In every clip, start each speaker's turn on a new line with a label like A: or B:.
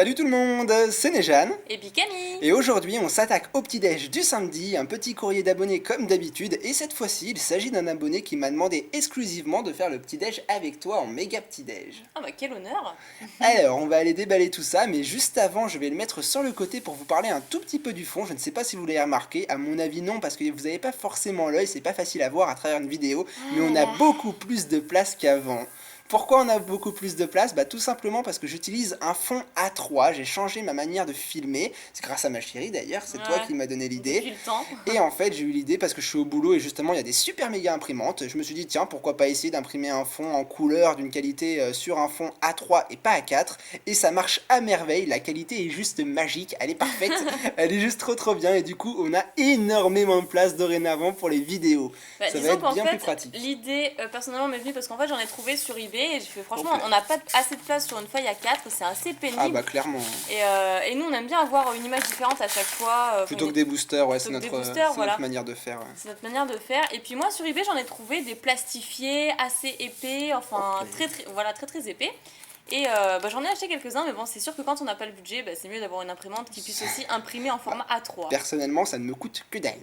A: Salut tout le monde, c'est Nejane.
B: Et puis Camille.
A: Et aujourd'hui on s'attaque au petit-déj du samedi, un petit courrier d'abonnés comme d'habitude. Et cette fois-ci il s'agit d'un abonné qui m'a demandé exclusivement de faire le petit-déj avec toi en méga petit-déj.
B: Ah bah quel honneur.
A: Alors on va aller déballer tout ça, mais juste avant je vais le mettre sur le côté pour vous parler un tout petit peu du fond. Je ne sais pas si vous l'avez remarqué, à mon avis non, parce que vous n'avez pas forcément l'œil, c'est pas facile à voir à travers une vidéo. Mais on a beaucoup plus de place qu'avant. Pourquoi on a beaucoup plus de place? Bah tout simplement parce que j'utilise un fond A3, j'ai changé ma manière de filmer, c'est grâce à ma chérie d'ailleurs, c'est toi qui m'as donné
B: Depuis
A: l'idée.
B: le temps.
A: Et en fait j'ai eu l'idée parce que je suis au boulot et justement il y a des super méga imprimantes, je me suis dit tiens pourquoi pas essayer d'imprimer un fond en couleur d'une qualité sur un fond A3 et pas A4, et ça marche à merveille, la qualité est juste magique, elle est parfaite, elle est juste trop bien et du coup on a énormément de place dorénavant pour les vidéos,
B: Bah,
A: ça va
B: disons
A: être bien
B: qu'en
A: plus
B: fait,
A: pratique.
B: l'idée personnellement m'est venue parce qu'en fait j'en ai trouvé sur eBay et j'ai fait franchement
A: Complet.
B: on n'a pas assez de place sur une feuille A4, c'est assez pénible.
A: Ah bah clairement.
B: Et nous on aime bien avoir une image différente à chaque fois.
A: Plutôt que des boosters, ouais, c'est
B: plutôt que
A: notre,
B: des boosters,
A: c'est
B: voilà.
A: notre manière de faire. Ouais.
B: C'est notre manière de faire. Et puis moi sur eBay j'en ai trouvé des plastifiés assez épais, enfin
A: Ok.
B: très épais. Et bah, j'en ai acheté quelques-uns, mais bon, c'est sûr que quand on n'a pas le budget, bah, c'est mieux d'avoir une imprimante qui puisse aussi imprimer en format A3.
A: Personnellement, ça ne me coûte que dalle.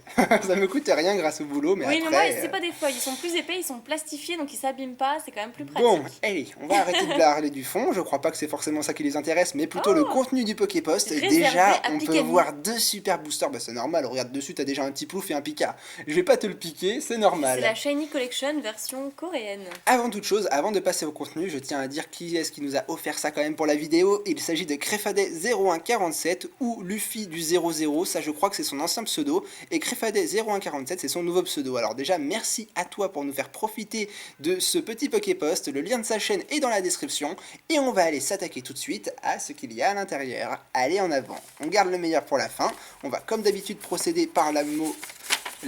A: Ça me coûte rien grâce au boulot, mais
B: Oui,
A: après...
B: mais moi, c'est pas des feuilles, ils sont plus épais, ils sont plastifiés, donc ils s'abîment pas, c'est quand même plus pratique.
A: Bon, allez, on va arrêter de parler du fond. Je crois pas que c'est forcément ça qui les intéresse, mais plutôt le contenu du Poképost.
B: Réservé
A: Déjà,
B: à
A: on peut
B: Picamie.
A: voir deux super boosters. Bah, c'est normal, regarde dessus, t'as déjà un petit plouf et un pika. Je vais pas te le piquer, c'est normal.
B: C'est la Shiny Collection version coréenne.
A: Avant toute chose, avant de passer au contenu, je tiens à dire qui est-ce qui nous a offert ça quand même pour la vidéo. Il s'agit de Créfadet0147 ou Luffy du 00, ça je crois que c'est son ancien pseudo, et Créfadet0147 c'est son nouveau pseudo. Alors déjà merci à toi pour nous faire profiter de ce petit Poképost, le lien de sa chaîne est dans la description, et on va aller s'attaquer tout de suite à ce qu'il y a à l'intérieur. Allez en avant, on garde le meilleur pour la fin, on va comme d'habitude procéder par la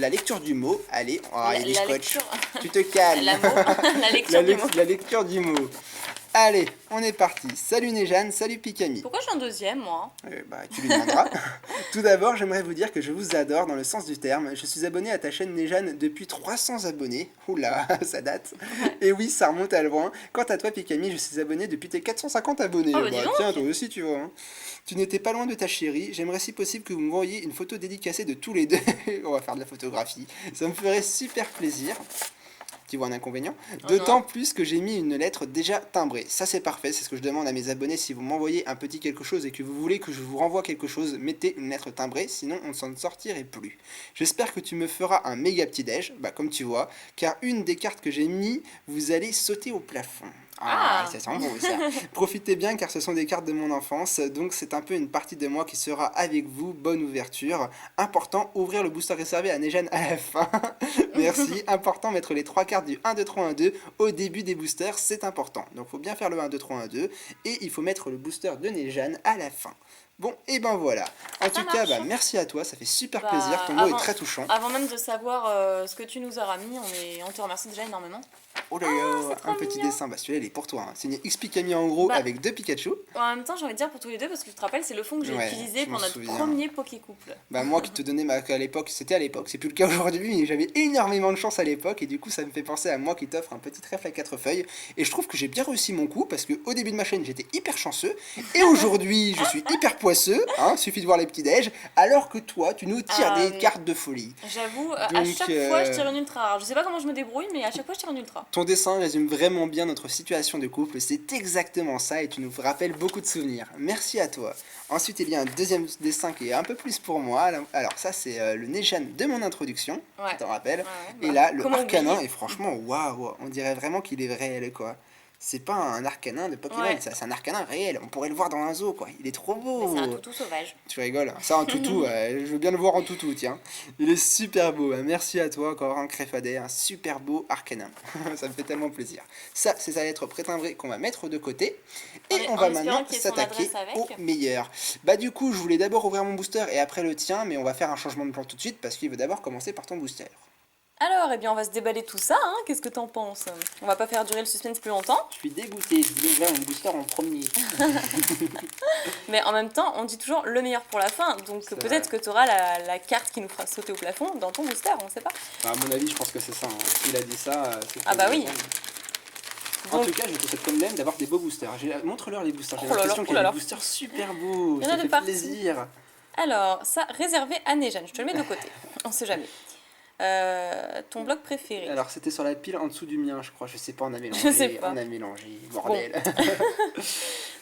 A: lecture du mot. Allez, oh, il est scotch. Tu te calmes.
B: La lecture du mot.
A: La lecture du mot. Allez, on est parti. Salut Nejane, salut Picamie.
B: Pourquoi je suis en deuxième, moi?
A: Bah, tu lui demanderas. Tout d'abord, j'aimerais vous dire que je vous adore dans le sens du terme. Je suis abonné à ta chaîne Nejane depuis 300 abonnés. Oula, ça date. Et oui, ça remonte à loin. Quant à toi, Picamie, je suis abonné depuis tes 450 abonnés.
B: Oh, bah, dis donc.
A: Tiens, toi aussi, tu vois. Hein. Tu n'étais pas loin de ta chérie. J'aimerais si possible que vous m'envoyiez une photo dédicacée de tous les deux. On va faire de la photographie. Ça me ferait super plaisir. Tu vois un inconvénient. D'autant plus que j'ai mis une lettre déjà timbrée. Ça c'est parfait, c'est ce que je demande à mes abonnés. Si vous m'envoyez un petit quelque chose et que vous voulez que je vous renvoie quelque chose, mettez une lettre timbrée, sinon on ne s'en sortirait plus. J'espère que tu me feras un méga petit déj, bah comme tu vois, car une des cartes que j'ai mis, vous allez sauter au plafond. Ah, ça sent bon ça. Profitez bien car ce sont des cartes de mon enfance, donc c'est un peu une partie de moi qui sera avec vous. Bonne ouverture. Important, ouvrir le booster réservé à Nejane à la fin. Merci. Important, mettre les 3 cartes du 1, 2, 3, 1, 2 au début des boosters, c'est important. Donc il faut bien faire le 1, 2, 3, 1, 2 et il faut mettre le booster de Nejane à la fin. Bon, et ben voilà. En tout cas, bah, merci à toi, ça fait super plaisir, ton mot est très touchant.
B: Avant même de savoir ce que tu nous auras mis, on te remercie déjà énormément.
A: Oh là là, un petit dessin, bah celui-là il est pour toi. Hein. Signé X-Picamie en gros avec 2 Pikachu.
B: En même temps, j'ai envie de dire pour tous les deux, parce que tu te rappelles, c'est le fond que j'ai utilisé pour notre premier Pokécouple.
A: Bah moi qui te donnais à l'époque, c'était à l'époque, c'est plus le cas aujourd'hui, mais j'avais énormément de chance à l'époque et du coup ça me fait penser à moi qui t'offre un petit trèfle à 4 feuilles. Et je trouve que j'ai bien réussi mon coup parce qu'au début de ma chaîne j'étais hyper chanceux et aujourd'hui je suis hyper poisseux, hein, suffit de voir les petits déj, alors que toi tu nous tires des cartes de folie.
B: J'avoue, à chaque fois je tire une ultra rare. Je sais pas comment je me débrouille, mais à chaque fois je tire une ultra.
A: Ton dessin résume vraiment bien notre situation de couple, c'est exactement ça et tu nous rappelles beaucoup de souvenirs. Merci à toi. Ensuite il y a un deuxième dessin qui est un peu plus pour moi. Alors ça c'est le Nejane de mon introduction, tu t'en rappelles. Et là le Arcanin et franchement waouh, on dirait vraiment qu'il est réel quoi. C'est pas un Arcanin de Pokémon, c'est un Arcanin réel, on pourrait le voir dans un zoo quoi, il est trop beau.
B: Mais c'est un toutou sauvage.
A: Tu rigoles, ça un toutou, je veux bien le voir en toutou tiens. Il est super beau, merci à toi encore un Créfadet, un super beau Arcanin, ça me fait tellement plaisir. Ça c'est sa lettre prétimbrée qu'on va mettre de côté, et on va maintenant s'attaquer au meilleur. Bah du coup je voulais d'abord ouvrir mon booster et après le tien, mais on va faire un changement de plan tout de suite parce qu'il veut d'abord commencer par ton booster.
B: Alors, eh bien, on va se déballer tout ça, hein. Qu'est-ce que t'en penses? On va pas faire durer le suspense plus longtemps.
A: Je suis dégoûté, je voulais ouvrir mon booster en premier.
B: Mais en même temps, on dit toujours le meilleur pour la fin, donc peut-être que tu auras la carte qui nous fera sauter au plafond dans ton booster, on sait pas.
A: À mon avis, je pense que c'est ça, hein. S'il a dit ça, c'est
B: ah bah oui.
A: En
B: Donc,
A: tout cas, je te souhaite comme même d'avoir des beaux boosters. Montre-leur les boosters. J'ai
B: Oh là là,
A: l'impression
B: oh
A: qu'il y a
B: là
A: des
B: là.
A: boosters super beaux.
B: Il y en a
A: Ça
B: de
A: fait
B: partout.
A: plaisir.
B: alors, ça, réservé à Nejane. Je te le mets de côté. On sait jamais. Ton bloc préféré.
A: Alors, c'était sur la pile en dessous du mien, je crois. Je sais pas, on a mélangé.
B: Je sais pas.
A: On a mélangé. Bordel.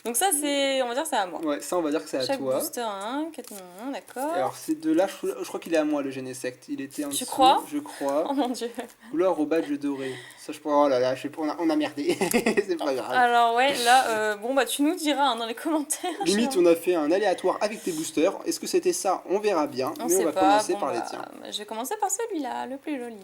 B: Donc ça, c'est, on va dire, c'est à moi.
A: Ouais, ça, on va dire que c'est à
B: Chaque
A: toi.
B: booster a un, 4 non, d'accord.
A: Alors, ces deux-là, je crois qu'il est à moi, le Genesect. Il était en
B: Tu
A: dessous.
B: crois
A: Je crois.
B: Oh mon dieu.
A: Couleur au badge doré. Ça, je pense. Oh là là, je sais pas, on a merdé. C'est pas grave.
B: Alors ouais, là, bon bah tu nous diras hein, dans les commentaires.
A: Limite, on a fait un aléatoire avec tes boosters. Est-ce que c'était ça? On verra bien.
B: On
A: mais
B: sait
A: on va
B: pas.
A: commencer
B: Bon,
A: par les
B: bah,
A: tiens.
B: je vais commencer par celui-là, le plus joli.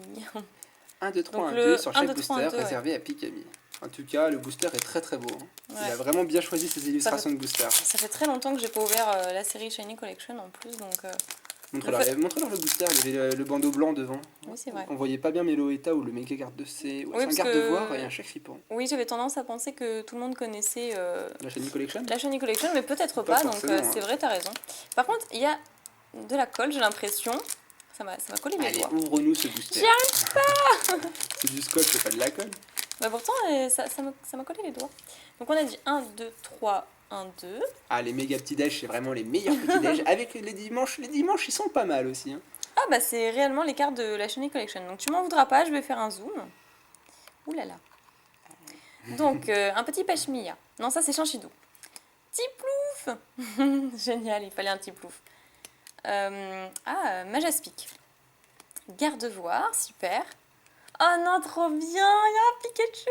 A: 1, 2, 3,
B: Donc
A: 1,
B: le
A: 2 sur
B: 1,
A: chaque
B: 2, 3, 1,
A: booster
B: 2,
A: réservé à Pikami. En tout cas, le booster est très très beau. Hein.
B: Ouais.
A: Il a vraiment bien choisi ses illustrations de booster.
B: Ça fait très longtemps que j'ai pas ouvert la série Shiny Collection en plus, donc
A: Montre-leur le booster, il y avait le bandeau blanc devant.
B: oui c'est vrai.
A: On voyait pas bien Meloetta ou le Mega Garde de C.
B: Oui,
A: C'est un
B: parce
A: garde
B: que-
A: de voir et un chèque ripant.
B: Oui, j'avais tendance à penser que tout le monde connaissait
A: La Shiny Collection.
B: la Shiny Collection, mais peut-être
A: Pas
B: pas, donc
A: forcément,
B: c'est
A: hein.
B: vrai, t'as raison. Par contre, il y a de la colle, j'ai l'impression. Ça m'a collé les
A: Allez,
B: doigts.
A: ouvre-nous ce booster.
B: J'y arrive.
A: C'est du scotch, c'est pas de la colle.
B: Bah pourtant, ça m'a collé les doigts. Donc on a dit 1, 2, 3, 1, 2.
A: Ah, les méga petits déj, c'est vraiment les meilleurs petits déj. Avec les dimanches, ils sont pas mal aussi. Hein.
B: Ah bah c'est réellement les cartes de la Shiny Collection. Donc tu m'en voudras pas, je vais faire un zoom. Ouh là là. Donc un petit Pashmia. Non, ça c'est Chanchidou. Petit plouf. Génial, il fallait un petit plouf. Majaspic. Gardevoir, super. Oh non, trop bien, il y a un Pikachu.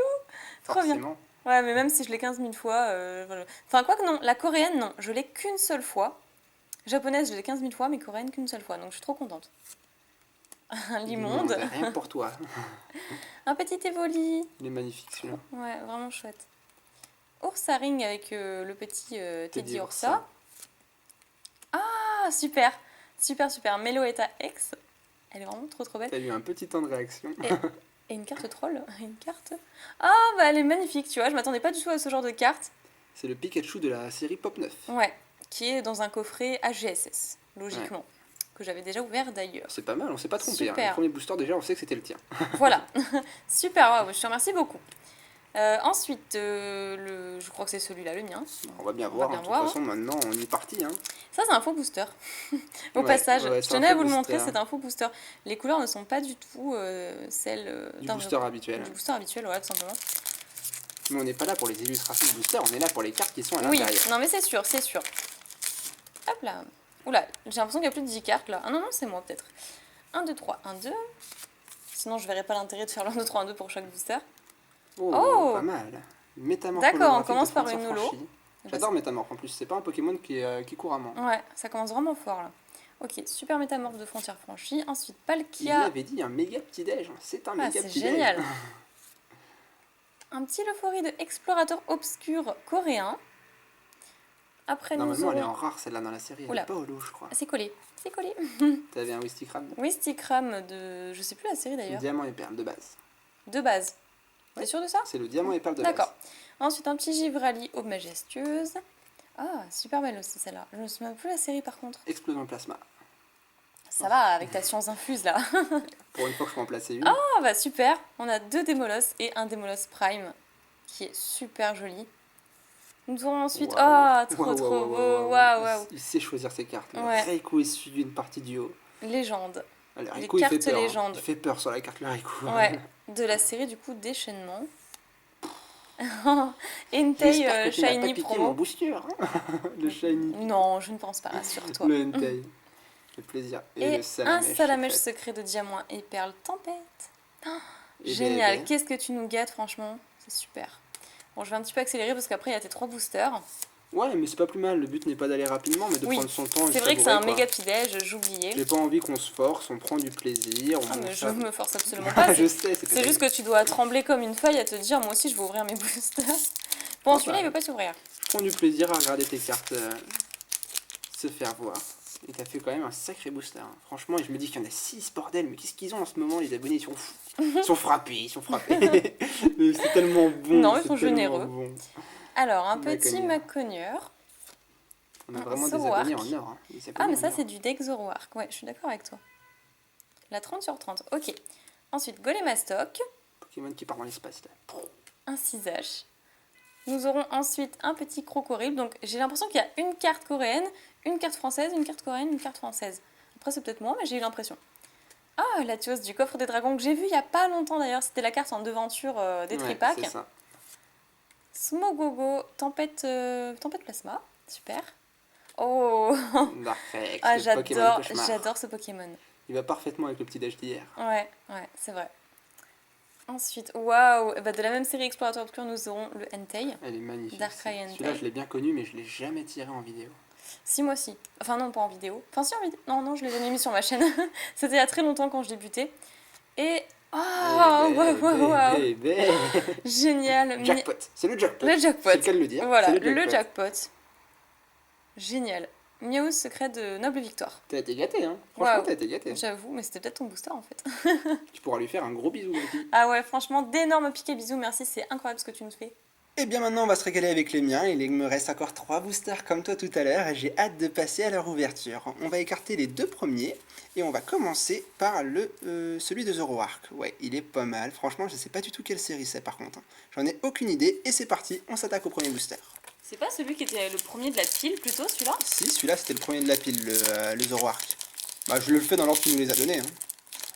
B: Trop bien.
A: Forcément.
B: Ouais, mais même si je l'ai 15 000 fois... voilà. Enfin, quoi que non, la coréenne, non. Je l'ai qu'une seule fois. Japonaise, je l'ai 15 000 fois, mais coréenne, qu'une seule fois. Donc, je suis trop contente. Un Limonde.
A: Rien pour toi.
B: Un petit Evoli.
A: Il est magnifique celui-là.
B: Ouais, vraiment chouette. Oursaring avec le petit Teddy Ursa. Ah, super. Super, super. Meloetta X. Elle est vraiment trop, trop belle.
A: T'as eu un petit temps de réaction.
B: Et une carte troll. Une carte... Ah, bah elle est magnifique, tu vois. Je m'attendais pas du tout à ce genre de carte.
A: C'est le Pikachu de la série Pop 9.
B: Ouais, qui est dans un coffret AGSS, logiquement. Que j'avais déjà ouvert d'ailleurs.
A: C'est pas mal, on s'est pas trompé. Hein.
B: Super.
A: Le premier booster, déjà, on sait que c'était le tien.
B: Voilà. Super, waouh, je te remercie beaucoup. Ensuite, je crois que c'est celui-là, le mien.
A: On va bien
B: On
A: voir.
B: va
A: Hein.
B: bien
A: De toute
B: voir.
A: façon, maintenant, on y est parti. Hein.
B: Ça, c'est un faux booster. Au
A: Ouais,
B: passage,
A: ouais,
B: je
A: c'est un
B: tenais à
A: faux
B: vous le
A: booster.
B: montrer, c'est un faux booster. Les couleurs ne sont pas du tout celles
A: Du
B: d'un
A: booster
B: vrai-
A: habituel.
B: Du booster habituel, voilà, tout simplement.
A: Mais on n'est pas là pour les illustrations de booster, on est là pour les cartes qui sont à
B: Oui,
A: l'intérieur.
B: non mais c'est sûr, c'est sûr. Hop là. Oula, j'ai l'impression qu'il y a plus de 10 cartes là. Ah non, non, c'est moi peut-être. 1, 2, 3, 1, 2. Sinon, je verrais pas l'intérêt de faire le 1, 2, 3, 1, 2 pour chaque booster.
A: Oh,
B: Oh.
A: pas mal. Métamorphe
B: D'accord, on
A: holographique
B: commence
A: de
B: par
A: Franz
B: une holo.
A: Affranchi. J'adore Métamorphe en plus, c'est pas un Pokémon qui court à main.
B: Ouais, ça commence vraiment fort là. Ok, super métamorphe de frontières franchies. Ensuite,
A: Il
B: Palkia.
A: avait dit un méga petit déj, c'est un
B: Ah,
A: méga
B: c'est
A: petit
B: génial.
A: déj.
B: Un petit Lephori de explorateur obscur coréen. Après, nous
A: Normalement, elle est en
B: aurons...
A: rare celle-là dans la série, elle
B: Oula.
A: est pas holo, je crois.
B: C'est collé, c'est collé.
A: T'avais un Wistikram,
B: Wistikram de... Je sais plus la série d'ailleurs.
A: diamant et perle de base.
B: De base. T'es
A: Ouais.
B: sûr de ça?
A: C'est le diamant et perle de base.
B: D'accord. Ensuite, un petit Givrali aube majestueuse. Ah, super belle aussi celle-là. Je me souviens plus de la série par contre.
A: Explosion plasma.
B: Ça va avec ta science infuse là.
A: Pour une fois que je peux en placer une.
B: Ah bah super. On a 2 Démolos et un Démolos Prime qui est super joli. Nous aurons ensuite...
A: Waouh.
B: Ah, trop
A: Waouh,
B: trop
A: waouh,
B: beau.
A: waouh,
B: Waouh, waouh.
A: Il sait choisir ses cartes.
B: Ouais.
A: Reiko est suivi d'une partie du haut.
B: Légende.
A: Alors,
B: Les
A: Reiko, il fait
B: cartes
A: peur. Hein.
B: légendes.
A: Il fait peur sur la carte, le Reiko.
B: Ouais. De la série du coup déchaînement. Entei
A: J'espère que tu n'as pas
B: Shiny
A: piqué
B: promo.
A: mon booster. Hein. Le Shiny.
B: Non, je ne pense pas, rassure-toi.
A: Le Entei. Le plaisir.
B: Et
A: le
B: un salamèche
A: secret.
B: secret de diamant et perle tempête. Oh,
A: Et
B: génial,
A: bébé.
B: qu'est-ce que tu nous gâtes, franchement. C'est super. Bon, je vais un petit peu accélérer parce qu'après, il y a tes 3 boosters.
A: Ouais, mais c'est pas plus mal. Le but n'est pas d'aller rapidement, mais de
B: Oui,
A: prendre son temps. et
B: C'est vrai que c'est un
A: savourer, quoi.
B: méga petit déj, j'oubliais.
A: J'ai pas envie qu'on se force, on prend du plaisir.
B: Ah, mais je
A: ça-
B: me force absolument pas.
A: Je sais,
B: C'est juste que tu dois trembler comme une feuille à te dire, moi aussi, je vais ouvrir mes boosters. Bon,
A: Ah,
B: celui-là,
A: bah.
B: il veut pas s'ouvrir.
A: Je prends du plaisir à regarder tes cartes se faire voir. Et t'as fait quand même un sacré booster. Hein. Franchement, et je me dis qu'il y en a 6, bordel, mais qu'est-ce qu'ils ont en ce moment, les abonnés, ils sont fous. Ils sont frappés, ils sont frappés. Mais c'est tellement bon.
B: Non, ils
A: c'est
B: sont
A: tellement
B: généreux.
A: bon.
B: Alors, un petit
A: Macogneur.
B: Macogneur.
A: On a
B: Un
A: vraiment des
B: Zoroark.
A: abonnés en or. Hein. Des
B: Ah,
A: abonnés
B: mais ça,
A: en or.
B: c'est du deck Zoroark. Ouais, je suis d'accord avec toi. La 30 sur 30. Ok. Ensuite, Golemastoc.
A: Pokémon qui part dans l'espace. Là.
B: un cisage. Nous aurons ensuite un petit crocodile. Donc j'ai l'impression qu'il y a une carte coréenne, une carte française, une carte coréenne, une carte française. Après c'est peut-être moi, mais j'ai eu l'impression. Ah, la tueuse du coffre des dragons que j'ai vu il y a pas longtemps d'ailleurs. C'était la carte en devanture des tripacs.
A: C'est ça.
B: Smogogo, tempête plasma. Super. Oh,
A: Darkrex,
B: ah,
A: le Pokémon
B: j'adore,
A: cauchemar.
B: j'adore ce Pokémon.
A: Il va parfaitement avec le petit déj d'hier.
B: Ouais, c'est vrai. Ensuite, waouh, bah, de la même série Explorateur Obscur, nous aurons le Entei.
A: Elle est magnifique.
B: Darkrai Entei.
A: Celui-là, je l'ai bien connu, mais je l'ai jamais tiré en vidéo.
B: Si, moi aussi. Enfin, non, pas en vidéo. Enfin, si, en vidéo. Non, je l'ai jamais mis sur ma chaîne. C'était il y a très longtemps quand je débutais. Et. Oh, waouh. Génial.
A: Jackpot, c'est le jackpot.
B: Le jackpot.
A: C'est le cas de le dire.
B: Voilà,
A: c'est
B: le jackpot. Génial. Miaou secret de Noble Victoire.
A: T'as été gâté, hein. Franchement,
B: Waouh.
A: t'as été gâté.
B: J'avoue, mais c'était peut-être ton booster en fait.
A: Tu pourras lui faire un gros bisou, Betty.
B: Ah ouais, franchement, d'énormes piquets bisous, merci, c'est incroyable ce que tu nous fais.
A: Et bien maintenant, on va se régaler avec les miens. Il me reste encore 3 boosters comme toi tout à l'heure et j'ai hâte de passer à leur ouverture. On va écarter les 2 premiers et on va commencer par celui de Zoroark. Ouais, il est pas mal. Franchement, je sais pas du tout quelle série c'est par contre. J'en ai aucune idée et c'est parti, on s'attaque au premier booster.
B: C'est pas celui qui était le premier de la pile plutôt, celui-là?
A: Si, celui-là c'était le premier de la pile, le Zoroark. Bah, je le fais dans l'ordre que tu nous les as donnés. Hein.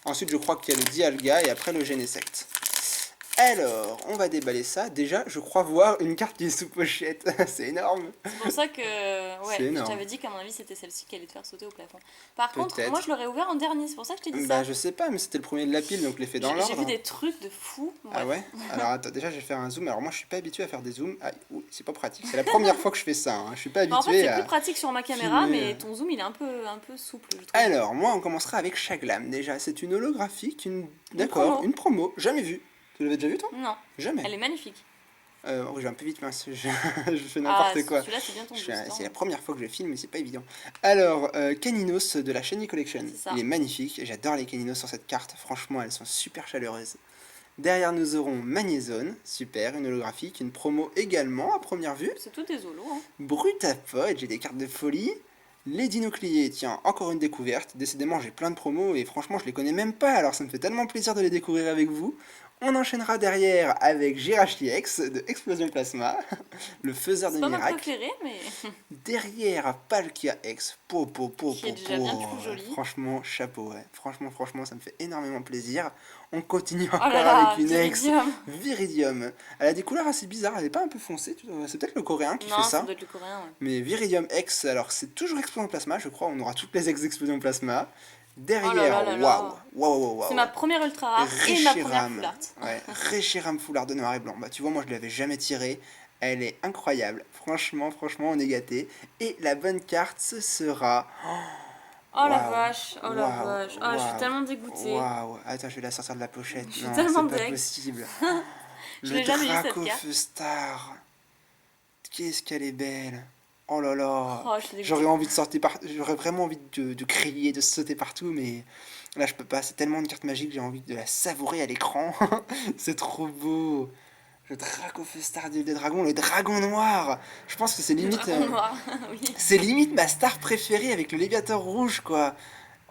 A: Ensuite, je crois qu'il y a le Dialga et après le Genesect. Alors, on va déballer ça. Déjà, je crois voir une carte qui est sous pochette. C'est énorme.
B: C'est pour ça que
A: C'est
B: je
A: énorme.
B: t'avais dit qu'à mon avis c'était celle-ci qui allait te faire sauter au plafond. Par contre,
A: Peut-être.
B: moi je l'aurais ouvert en dernier, c'est pour ça que je t'ai dit
A: Bah,
B: ça.
A: je sais pas, mais c'était le premier de la pile, donc je l'ai fait dans l'ordre.
B: J'ai vu des trucs de fou.
A: Ah
B: Bref.
A: ouais. Alors attends, déjà je vais faire un zoom. Alors moi je suis pas habitué à faire des zooms. Ah, c'est pas pratique. C'est la première fois que je fais ça. Hein. Je suis pas habitué
B: En fait, c'est
A: à.
B: plus pratique sur ma caméra,
A: filmer.
B: mais ton zoom il est un peu souple, je trouve.
A: Alors moi on commencera avec Chaglam. Déjà c'est une holographique, d'accord, une promo. Jamais vue. Tu l'avais déjà vue toi?
B: Non,
A: Jamais.
B: elle est magnifique.
A: Oh, j'ai un peu vite mince. Je fais n'importe quoi.
B: Celui-là c'est bien ton booster.
A: C'est la première fois que je filme, mais c'est pas évident. Alors, Caninos de la Shiny Collection.
B: C'est ça.
A: Il est magnifique. J'adore les Caninos sur cette carte. Franchement, elles sont super chaleureuses. Derrière, nous aurons Magnézone. Super, une holographique. Une promo également à première vue.
B: C'est tout des holos. Hein.
A: Brutapod, j'ai des cartes de folie. Les Dinocliés, tiens, encore une découverte. Décidément, j'ai plein de promos et franchement, je les connais même pas. Alors, ça me fait tellement plaisir de les découvrir avec vous. On enchaînera derrière avec Jirachi X de Explosion Plasma, le faiseur de
B: C'est pas ma
A: miracles.
B: préférée, mais
A: Derrière Palkia X,
B: qui est déjà bien plus jolie.
A: Franchement, chapeau, ouais. Franchement, ça me fait énormément plaisir. On continue encore
B: Oh là là,
A: avec une X,
B: Viridium.
A: Viridium. Elle a des couleurs assez bizarres, elle est pas un peu foncée, c'est peut-être le coréen qui
B: Non,
A: fait ça.
B: doit être le coréen, ouais.
A: Mais Viridium X, alors c'est toujours Explosion Plasma, je crois, on aura toutes les X d'Explosion Plasma. Derrière, waouh.
B: C'est ma première ultra rare et ma première full art.
A: Ouais, Reshiram full art de noir et blanc. Bah tu vois, moi je l'avais jamais tiré. Elle est incroyable. Franchement, on est gâté. Et la bonne carte, ce sera.
B: Oh la vache, oh je suis tellement dégoûtée.
A: Waouh, attends, je vais la sortir de la pochette.
B: Je suis
A: Non,
B: tellement
A: c'est pas
B: deg.
A: possible.
B: Je
A: Le
B: l'ai jamais vu, cette
A: Draco
B: carte.
A: Feu Star. Qu'est-ce qu'elle est belle. Oh là là.
B: Oh, je suis dégoûtée.
A: J'aurais vraiment envie de crier, de sauter partout, mais là je peux pas. C'est tellement une carte magique, j'ai envie de la savourer à l'écran. C'est trop beau. Le Draco Feu Star des dragons, le dragon noir. Je pense que c'est limite.
B: Dragon noir, oui.
A: C'est limite ma star préférée avec le Léviateur rouge, quoi.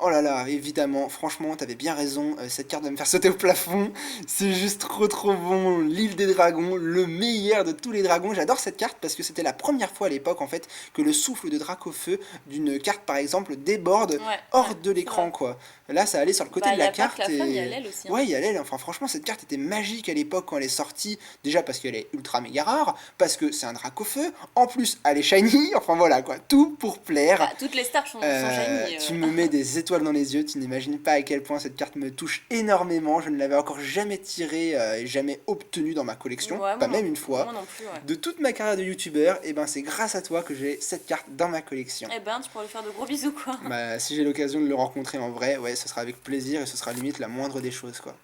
A: Oh là là, évidemment, franchement, t'avais bien raison, cette carte va me faire sauter au plafond, c'est juste trop bon, l'île des dragons, le meilleur de tous les dragons, j'adore cette carte parce que c'était la première fois à l'époque, en fait, que le souffle de Dracofeu d'une carte, par exemple, déborde hors de l'écran, quoi. Là, ça allait sur le côté de la carte.
B: La femme, il y a l'aile aussi. Hein.
A: Ouais, il y a l'aile, enfin, franchement, cette carte était magique à l'époque quand elle est sortie, déjà parce qu'elle est ultra méga rare, parce que c'est un Dracofeu, en plus, elle est shiny, enfin voilà, quoi, tout pour plaire.
B: Bah, toutes les stars sont shiny.
A: Tu me mets des étoiles dans les yeux, tu n'imagines pas à quel point cette carte me touche énormément. Je ne l'avais encore jamais tirée et jamais obtenue dans ma collection, pas même une fois.
B: Moi non plus,
A: De toute ma carrière de youtubeur, et ben c'est grâce à toi que j'ai cette carte dans ma collection.
B: Et ben tu pourrais lui faire de gros bisous quoi.
A: Bah, si j'ai l'occasion de le rencontrer en vrai, ouais, ce sera avec plaisir et ce sera limite la moindre des choses quoi.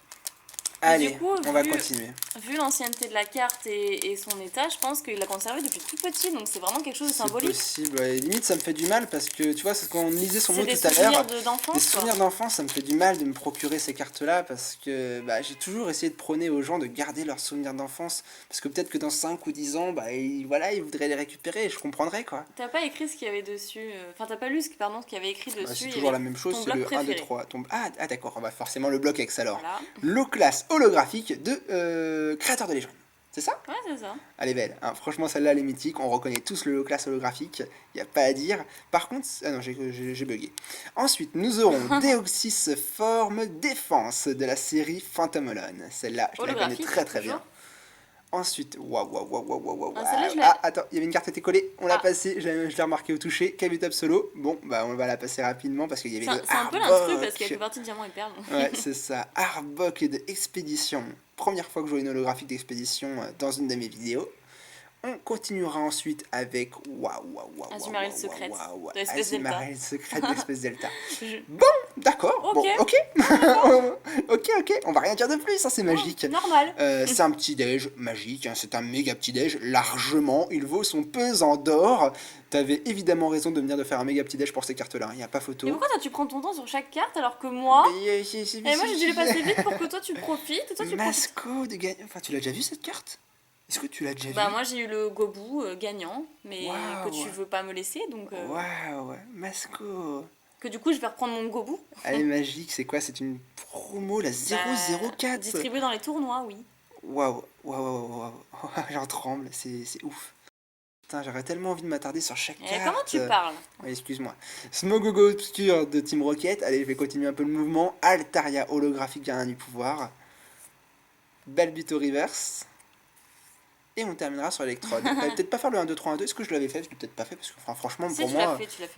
A: Allez,
B: coup,
A: on va continuer.
B: Vu l'ancienneté de la carte et son état, je pense qu'il l'a conservé depuis tout petit, donc c'est vraiment quelque chose de symbolique.
A: C'est possible, ouais. Limite ça me fait du mal parce que tu vois, c'est ce qu'on lisait son mot tout à l'heure.
B: Des souvenirs d'enfance.
A: Des souvenirs d'enfance, ça me fait du mal de me procurer ces cartes-là parce que bah, j'ai toujours essayé de prôner aux gens de garder leurs souvenirs d'enfance parce que peut-être que dans 5 ou 10 ans, bah, ils voudraient les récupérer et je comprendrais quoi.
B: T'as pas écrit ce qu'il y avait dessus, enfin t'as pas lu ce qu'il y avait écrit dessus.
A: Bah, c'est toujours la même chose, c'est le 1, 2, 3. Ah d'accord, bah, forcément le bloc X alors. Voilà. L'eau classe holographique de Créateur de légende. C'est ça?
B: Ouais, c'est ça.
A: Elle est belle, hein. Franchement celle-là elle est mythique, on reconnaît tous le classe holographique, il n'y a pas à dire. Par contre, ah non j'ai bugué. Ensuite nous aurons Deoxys Forme Défense de la série Phantom Alone. Celle-là je la connais très très bien. Ensuite, waouh. Ah, attends, il y avait une carte qui était collée, on l'a passée, je l'ai remarqué au toucher. Kabutops solo, bon, bah on va la passer rapidement parce qu'il y avait le Arbok.
B: C'est un peu l'instru parce qu'elle fait partie de Diamant et Perle.
A: Ouais, c'est ça, Arbok de Expédition. Première fois que je vois une holographique d'Expédition dans une de mes vidéos. On continuera ensuite avec
B: Azumarill secrète
A: Azumarill secrète d'Espèce Delta.
B: Bon,
A: d'accord.
B: Okay.
A: Bon, ok. On va rien dire de plus, ça c'est magique.
B: Normal.
A: C'est un petit déj magique, hein, c'est un méga petit déj, largement. Il vaut son pesant d'or. T'avais évidemment raison de venir de faire un méga petit déj pour ces cartes-là, il n'y a pas photo.
B: Et pourquoi toi tu prends ton temps sur chaque carte alors que moi...
A: Et
B: moi j'ai dû les passer vite pour que toi tu profites. Et toi, tu
A: Masco de gagnant. Enfin, tu l'as déjà vu cette carte? Est-ce que tu l'as déjà vu?
B: Bah moi j'ai eu le Gobu gagnant, mais que tu veux pas me laisser, donc...
A: Waouh, Masco.
B: Que du coup je vais reprendre mon Gobu.
A: Elle est magique, c'est quoi? C'est une promo, la 004.
B: Distribuée dans les tournois, oui.
A: Waouh. J'en tremble, c'est ouf. Putain, j'aurais tellement envie de m'attarder sur chaque carte.
B: Comment tu parles?
A: Oui, excuse-moi. Smogogo Obscur de Team Rocket. Allez, je vais continuer un peu le mouvement. Altaria holographique gardien du pouvoir. Balbuto Reverse. Et on terminera sur Electrode. Peut-être pas faire le 1, 2, 3, 1, 2. Est-ce que je l'avais fait? Je l'ai peut-être pas fait parce que franchement,
B: si,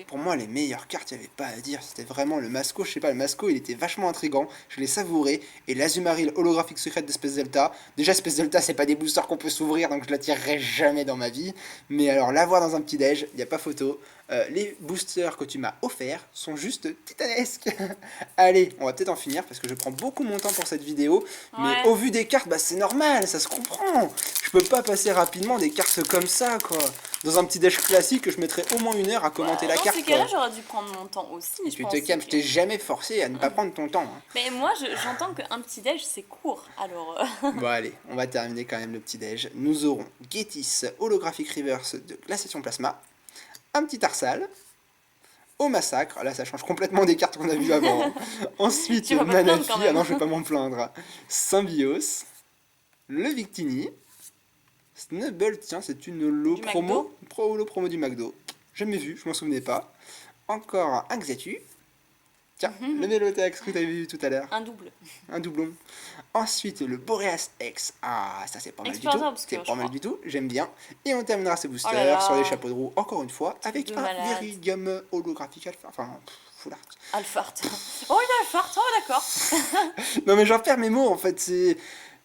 A: pour moi, les meilleures cartes, il n'y avait pas à dire. C'était vraiment le Masco. Je sais pas, le Masco, il était vachement intriguant. Je l'ai savouré. Et l'Azumarill holographique secrète d'Espèce Delta. Déjà, Espèce Delta, c'est pas des boosters qu'on peut s'ouvrir, donc je la tirerai jamais dans ma vie. Mais alors, l'avoir dans un petit déj, il n'y a pas photo. Les boosters que tu m'as offerts sont juste titanesques. Allez, on va peut-être en finir parce que je prends beaucoup mon temps pour cette vidéo.
B: Ouais.
A: Mais au vu des cartes, bah c'est normal, ça se comprend. Je peux pas passer rapidement des cartes comme ça, quoi. Dans un petit déj classique, je mettrais au moins 1 heure à commenter la carte.
B: Dans ces cas-là, j'aurais dû prendre mon temps aussi.
A: Tu te calmes, je t'ai jamais forcé à ne pas prendre ton temps. Hein.
B: Mais moi, j'entends qu'un petit déj, c'est court, alors...
A: Bon allez, on va terminer quand même le petit déj. Nous aurons Getis holographique reverse de Glaciation Plasma. Un petit Tarsal, au massacre, là ça change complètement des cartes qu'on a vues avant. Ensuite, Manafi, ah non je vais pas m'en plaindre. Symbios, le Victini, Snubble, tiens c'est une holo promo du McDo. Jamais vu, je m'en souvenais pas. Encore un Xatu. Tiens, le Mélotax que tu avais vu tout à l'heure. Un doublon. Ensuite, le Boreas X. Ah, ça c'est pas mal du tout. C'est pas mal du tout, j'aime bien. Et on terminera ce booster sur les chapeaux de roue, encore une fois, avec un Viridium holographique alpha. Enfin, full art.
B: Alphart. Oh, il a Alphart, oh d'accord.
A: Non mais j'en perds mes mots en fait, c'est...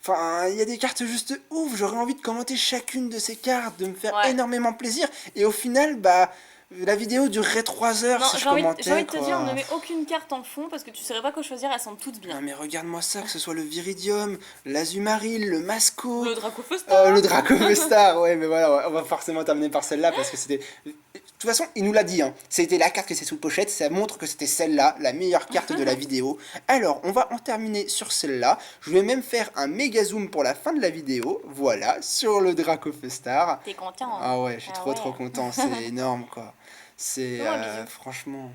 A: Enfin, il y a des cartes juste ouf, j'aurais envie de commenter chacune de ces cartes, de me faire énormément plaisir. Et au final, bah... La vidéo durerait 3 heures si je commentais.
B: J'ai envie de te dire, on ne met aucune carte en fond parce que tu saurais pas quoi choisir, elles sont toutes bien.
A: Non mais regarde-moi ça, que ce soit le Viridium, l'Azumarill, le Masco...
B: Le Dracofeu-Star.
A: Le Dracofeu-Star, ouais mais voilà, on va forcément terminer par celle-là parce que c'était... De toute façon, il nous l'a dit, hein. C'était la carte qui était sous pochette, ça montre que c'était celle-là, la meilleure carte de la vidéo. Alors, on va en terminer sur celle-là. Je vais même faire un méga zoom pour la fin de la vidéo, voilà, sur le Dracofeu-Star.
B: T'es content? Hein.
A: Ah ouais, je suis trop content, c'est énorme quoi. C'est franchement...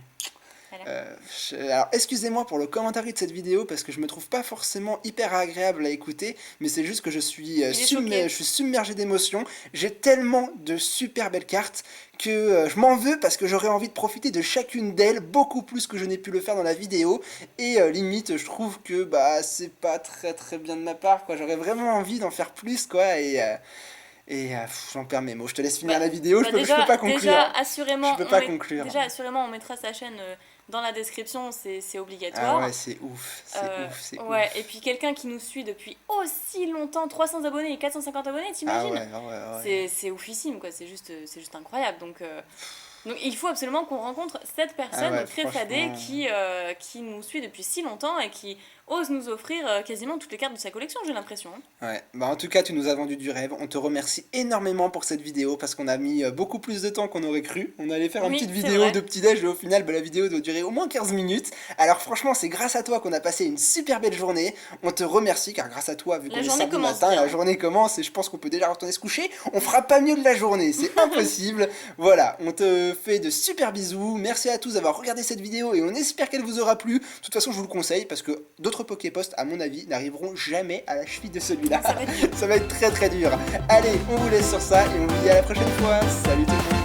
A: alors excusez-moi pour le commentaire de cette vidéo parce que je me trouve pas forcément hyper agréable à écouter, mais c'est juste que je suis submergé d'émotions. J'ai tellement de super belles cartes que je m'en veux parce que j'aurais envie de profiter de chacune d'elles beaucoup plus que je n'ai pu le faire dans la vidéo, et limite je trouve que bah c'est pas très très bien de ma part quoi. J'aurais vraiment envie d'en faire plus quoi, et j'en perds mes mots. Je te laisse finir la vidéo, je peux pas conclure.
B: Déjà, assurément,
A: conclure.
B: On mettra sa chaîne dans la description, c'est obligatoire.
A: Ah ouais, c'est ouf.
B: Ouais, et puis quelqu'un qui nous suit depuis aussi longtemps, 300 abonnés et 450 abonnés, t'imagines?
A: Ouais.
B: C'est oufissime, quoi. C'est juste incroyable. Donc il faut absolument qu'on rencontre cette personne très fadée qui nous suit depuis si longtemps et qui ose nous offrir quasiment toutes les cartes de sa collection, j'ai l'impression.
A: Ouais, bah en tout cas, tu nous as vendu du rêve. On te remercie énormément pour cette vidéo parce qu'on a mis beaucoup plus de temps qu'on aurait cru. On allait faire une petite vidéo de petit-déj et au final, la vidéo doit durer au moins 15 minutes. Alors franchement, c'est grâce à toi qu'on a passé une super belle journée. On te remercie car grâce à toi, vu qu'on est samedi matin, la journée commence et je pense qu'on peut déjà retourner se coucher. On fera pas mieux de la journée, c'est impossible. Voilà, on te te fais de super bisous. Merci à tous d'avoir regardé cette vidéo et on espère qu'elle vous aura plu. De toute façon, je vous le conseille parce que d'autres Poképost, à mon avis, n'arriveront jamais à la cheville de celui-là. Ça va être très très dur. Allez, on vous laisse sur ça et on vous dit à la prochaine fois. Salut tout le monde.